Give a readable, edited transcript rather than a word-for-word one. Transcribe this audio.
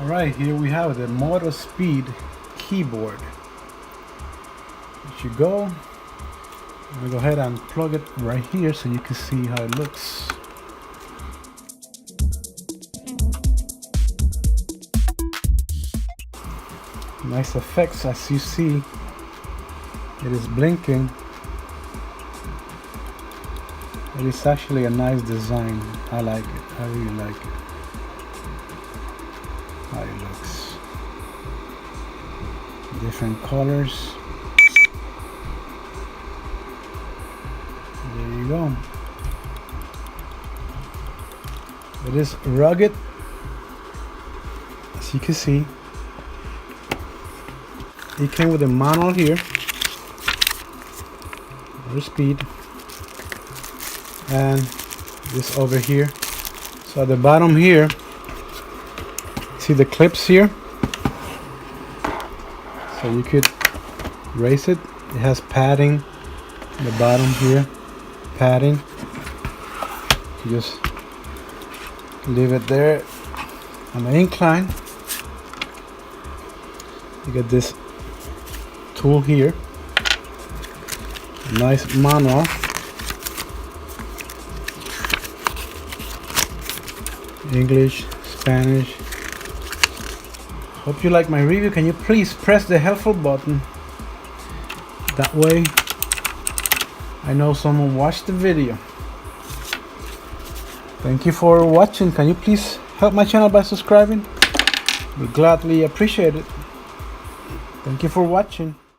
Alright, here we have the Motospeed keyboard. There you go. I'm gonna go ahead and plug it right here so you can see how it looks. Nice effects, as you see. It is blinking. It is actually a nice design. I like it. I really like it. How it looks. Different colors. There you go. It is rugged, as you can see. It came with a manual here, Motospeed, and this over here. So at the bottom here, see the clips here, so you could raise it. It has padding at the bottom here, padding. You just leave it there on the incline. You get this tool here, nice manual. English, Spanish. Hope you like my review. Can you please press the helpful button? That way I know someone watched the video. Thank you for watching. Can you please help my channel by subscribing? We gladly appreciate it. Thank you for watching.